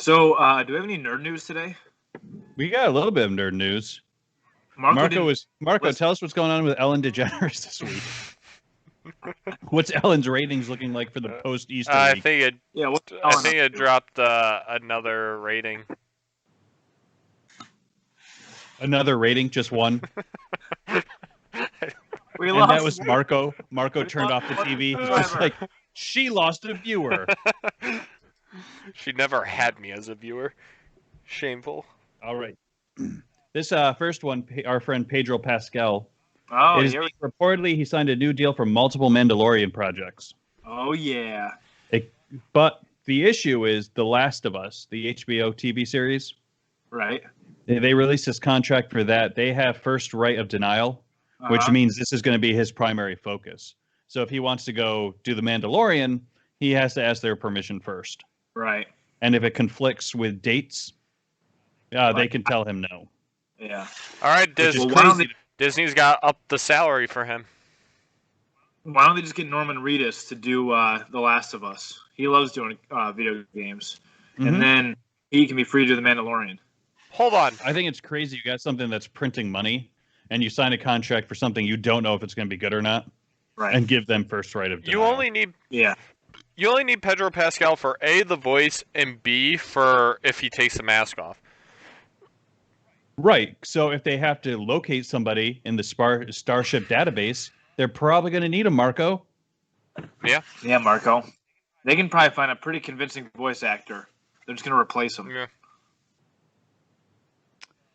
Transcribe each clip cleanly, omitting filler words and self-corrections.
So, do we have any nerd news today? We got a little bit of nerd news. Marco, tell us what's going on with Ellen DeGeneres this week. What's Ellen's ratings looking like for the post-Easter week? I think it dropped another rating. Another rating, just one. And that was Marco. Marco turned off the TV. He's just like, she lost a viewer. She never had me as a viewer. Shameful. All right. This first one, our friend Pedro Pascal. Oh, reportedly he signed a new deal for multiple Mandalorian projects. Oh, yeah. But the issue is The Last of Us, the HBO TV series. Right. They released this contract for that. They have first right of denial, which means this is going to be his primary focus. So if he wants to go do The Mandalorian, he has to ask their permission first. Right. And if it conflicts with dates, they can tell him no. Yeah. All right, Disney's got up the salary for him. Why don't they just get Norman Reedus to do The Last of Us? He loves doing video games. Mm-hmm. And then he can be free to do The Mandalorian. Hold on. I think it's crazy. You got something that's printing money, and you sign a contract for something you don't know if it's going to be good or not, right? And give them first right of denial. You only need Pedro Pascal for A, the voice, and B, for if he takes the mask off. Right. So if they have to locate somebody in the Starship database, they're probably going to need a Marco. Yeah. Yeah, Marco. They can probably find a pretty convincing voice actor. They're just going to replace him. Yeah.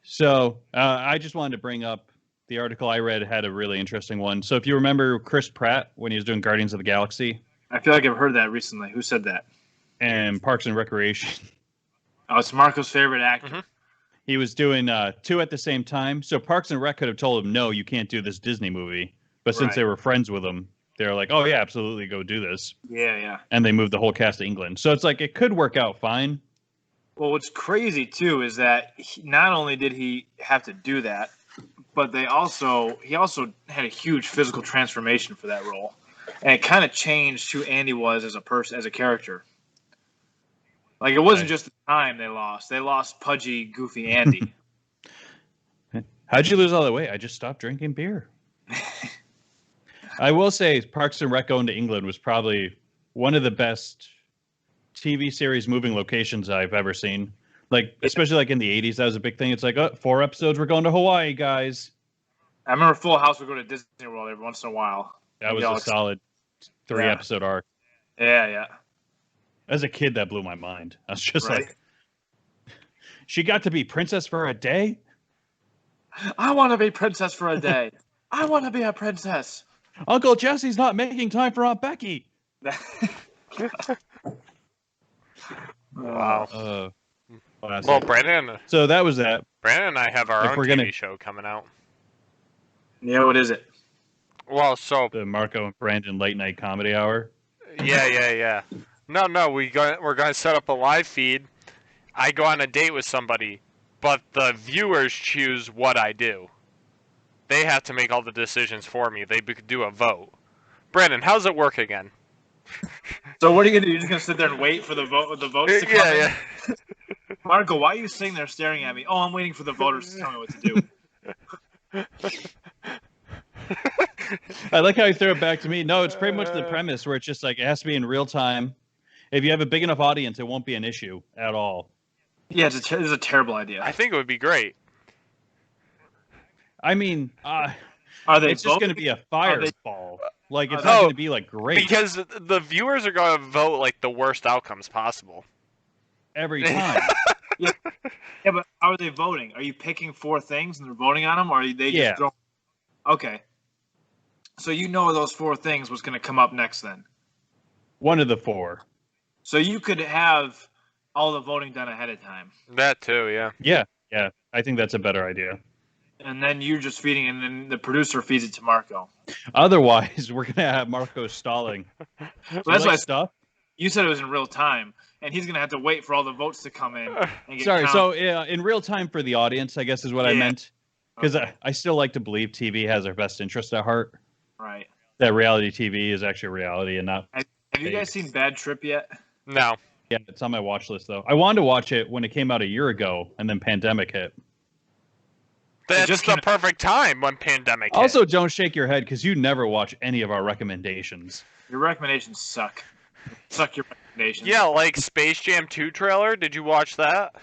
So I just wanted to bring up the article I read had a really interesting one. So if you remember Chris Pratt when he was doing Guardians of the Galaxy. I feel like I've heard that recently. Who said that? And Parks and Recreation. Oh, it's Marco's favorite actor. Mm-hmm. He was doing two at the same time. So Parks and Rec could have told him, no, you can't do this Disney movie. But since they were friends with him, they're like, oh, yeah, absolutely, go do this. Yeah. And they moved the whole cast to England. So it's like it could work out fine. Well, what's crazy, too, is that not only did he have to do that, but he also had a huge physical transformation for that role. And it kind of changed who Andy was as a person, as a character. Like, it wasn't just the time they lost. They lost pudgy, goofy Andy. How'd you lose all that weight? I just stopped drinking beer. I will say Parks and Rec going to England was probably one of the best TV series moving locations I've ever seen. Like, especially like in the 80s, that was a big thing. It's like, 4 episodes, we're going to Hawaii, guys. I remember Full House would go to Disney World every once in a while. That was a solid 3-episode arc. Yeah. As a kid, that blew my mind. I was just like, she got to be princess for a day? I want to be princess for a day. I want to be a princess. Uncle Jesse's not making time for Aunt Becky. Wow. Well, Brandon. So that was that. Brandon and I have our own TV show coming out. Yeah, what is it? Well, so the Marco and Brandon late night comedy hour. Yeah. No, we're going to set up a live feed. I go on a date with somebody, but the viewers choose what I do. They have to make all the decisions for me. They do a vote. Brandon, how's it work again? So what are you going to do? You're just going to sit there and wait for the votes to come in? Yeah. Marco, why are you sitting there staring at me? Oh, I'm waiting for the voters to tell me what to do. I like how you throw it back to me. No, it's pretty much the premise where it's just like it has to be in real time. If you have a big enough audience, it won't be an issue at all. Yeah, it's a terrible idea. I think it would be great. I mean, it's just going to be a fireball. Like, it's not going to be, like, great. Because the viewers are going to vote, like, the worst outcomes possible. Every time. Yeah, but how are they voting? Are you picking 4 things and they're voting on them? Or are they just throwing... Okay. So you know those 4 things was going to come up next then? One of the 4. So you could have all the voting done ahead of time. That too, yeah. Yeah. I think that's a better idea. And then you're just feeding it, and then the producer feeds it to Marco. Otherwise, we're going to have Marco stalling. So that's why stuff. You said it was in real time, and he's going to have to wait for all the votes to come in. And get counted. So in real time for the audience, I guess is what I meant. Because I still like to believe TV has our best interest at heart. Right. That reality TV is actually reality and not... Have you guys seen Bad Trip yet? No. Yeah, it's on my watch list though. I wanted to watch it when it came out a year ago, and then pandemic hit. That's just the came- perfect time when pandemic hit. Also, don't shake your head because you never watch any of our recommendations. Your recommendations suck. Suck your recommendations. Yeah, like Space Jam 2 trailer. Did you watch that?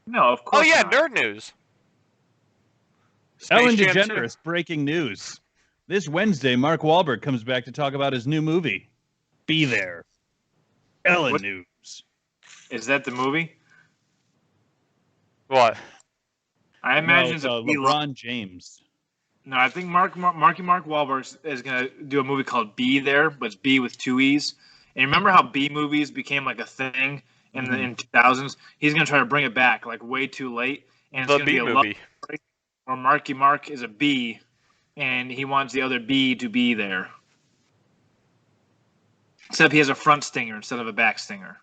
No, of course Oh yeah, not. nerd news. Ellen Space Jam 2. DeGeneres breaking news. This Wednesday, Mark Wahlberg comes back to talk about his new movie. Be there. Ellen What? news. Is that the movie? What? I imagine it's a LeBron James. No, I think Mark Wahlberg is gonna do a movie called Be There, but it's B with 2 E's. And remember how B movies became like a thing in the in 2000s? He's gonna try to bring it back like way too late, and it's The gonna B be a love movie. story where Marky Mark is a bee, and he wants the other bee to be there. Except he has a front stinger instead of a back stinger.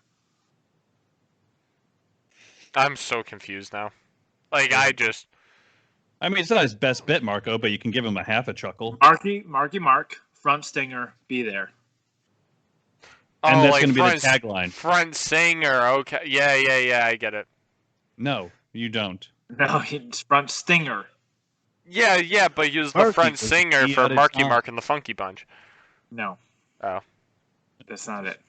I'm so confused now. Like I mean, it's not his best bit, Marco, but you can give him a half a chuckle. Marky Mark, front stinger, be there. And that's like going to be the front, tagline. Front singer. Okay. Yeah. I get it. No, you don't. No, it's front stinger. Yeah, but he was the Marky front was the singer key for out of Marky town. Mark and the Funky Bunch. No. Oh. That's not it.